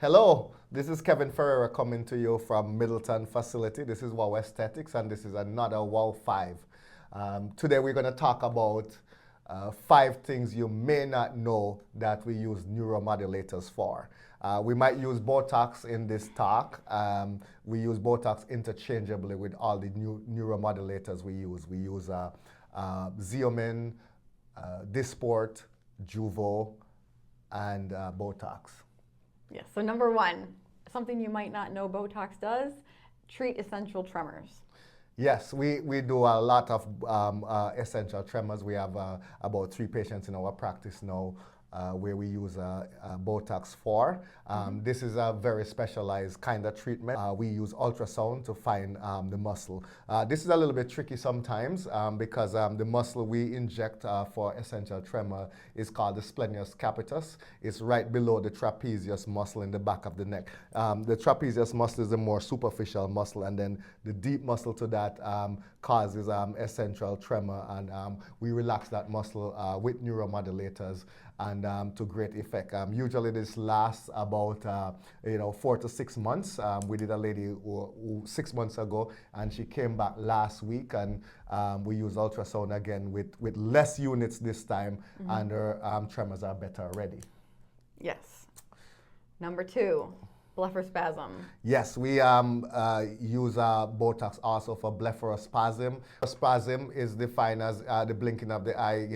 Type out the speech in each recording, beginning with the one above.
Hello, this is Kevin Ferreira coming to you from Middleton facility. This is WHOW Aesthetics, and this is another WHOW 5. Today we're going to talk about 5 things you may not know that we use neuromodulators for. We might use Botox in this talk. We use Botox interchangeably with all the new neuromodulators we use. We use Xeomin, Dysport, Jeuveau, and Botox. Yes, so number 1, something you might not know Botox does, treat essential tremors. Yes, we do a lot of essential tremors. We have about 3 patients in our practice now where we use Botox for. This is a very specialized kind of treatment. We use ultrasound to find the muscle. This is a little bit tricky sometimes because the muscle we inject for essential tremor is called the splenius capitis. It's right below the trapezius muscle in the back of the neck. The trapezius muscle is the more superficial muscle, and then the deep muscle to that causes essential tremor, and we relax that muscle with neuromodulators, and to great effect. Usually this lasts about 4 to 6 months. We did a lady who 6 months ago, and she came back last week, and we used ultrasound again with less units this time, and her tremors are better already. Yes. Number 2, Blepharospasm. Yes, we use Botox also for Blepharospasm. Spasm is defined as the blinking of the eye,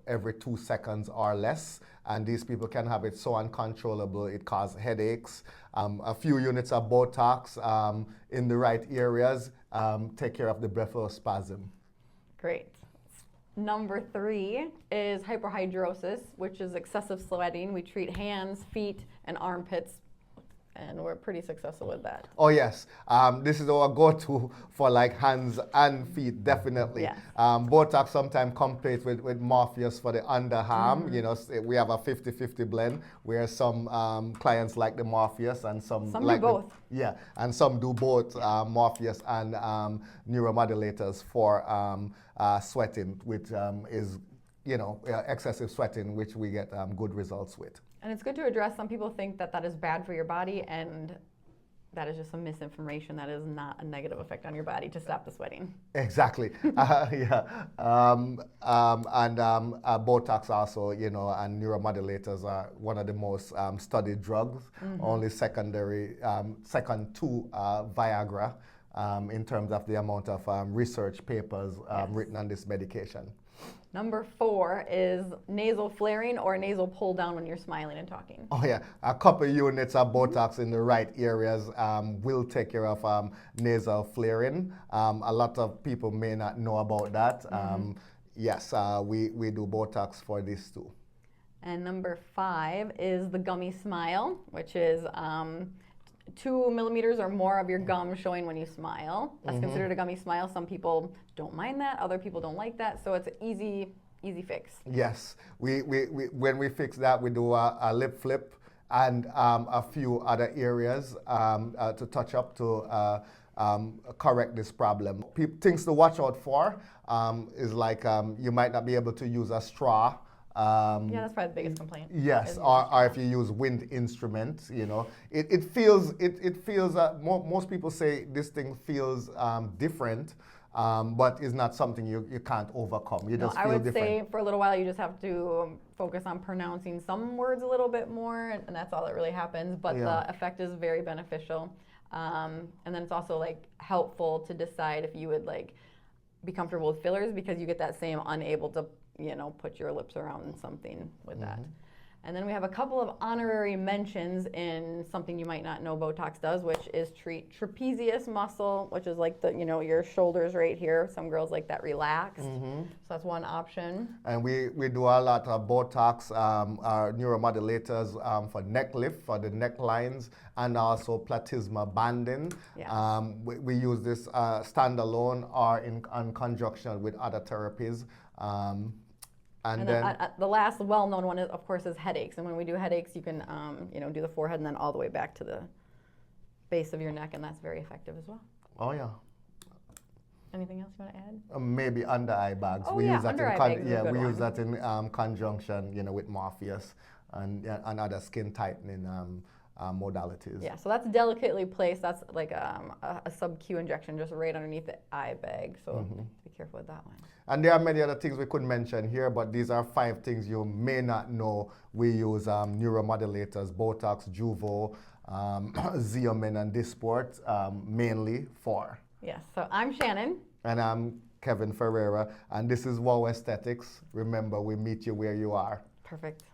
every 2 seconds or less. And these people can have it so uncontrollable, it causes headaches. A few units of Botox in the right areas take care of the Blepharospasm. Great. Number 3 is hyperhidrosis, which is excessive sweating. We treat hands, feet, and armpits, and we're pretty successful with that. Oh yes, this is our go-to for like hands and feet, definitely. Yes. Botox sometimes competes with Morpheus for the underarm. We have a 50-50 blend where some clients like the Morpheus and some like do both. And some do both Morpheus and neuromodulators for sweating, which is excessive sweating, which we get good results with. And it's good to address, some people think that is bad for your body, and that is just some misinformation. That is not a negative effect on your body to stop the sweating. Exactly. Botox also, and neuromodulators are one of the most studied drugs, only second to Viagra in terms of the amount of research papers written on this medication. Number 4 is nasal flaring or nasal pull down when you're smiling and talking. Oh yeah, a couple units of Botox in the right areas will take care of nasal flaring. A lot of people may not know about that. Yes, we do Botox for this too. And number 5 is the Gummy Smile, which is 2 millimeters or more of your gum showing when you smile. That's considered a gummy smile. Some people don't mind that, other people don't like that, so it's an easy fix. Yes, when we fix that, we do a lip flip and a few other areas to touch up to correct this problem. Things to watch out for is like you might not be able to use a straw. Yeah, that's probably the biggest complaint. Yes, or if you use wind instruments, it feels most people say this thing feels different, but it's not something you can't overcome. You just feel different. I would say for a little while you just have to focus on pronouncing some words a little bit more, and that's all that really happens. But the effect is very beneficial, and then it's also like helpful to decide if you would like be comfortable with fillers, because you get that same unable to put your lips around something with that. And then we have a couple of honorary mentions in something you might not know Botox does, which is treat trapezius muscle, which is like the, your shoulders right here. Some girls like that relaxed. So that's one option. And we do a lot of Botox, neuromodulators for neck lift, for the necklines, and also platysma banding. Yes. We use this standalone or in conjunction with other therapies. And then the last well-known one, of course, is headaches. And when we do headaches, you can, do the forehead and then all the way back to the base of your neck, and that's very effective as well. Oh yeah. Anything else you want to add? Maybe under eye bags. Oh, we yeah, use that under in eye bags is a good use one. that in conjunction, with Morpheus and other skin tightening modalities. Yeah, so that's delicately placed. That's like a sub-Q injection just right underneath the eye bag. So be careful with that one. And there are many other things we could mention here, but these are 5 things you may not know. We use neuromodulators, Botox, Jeuveau, Xeomin, and Dysport mainly for. Yes, so I'm Shannon. And I'm Kevin Ferreira, and this is WHOW Aesthetics. Remember, we meet you where you are. Perfect.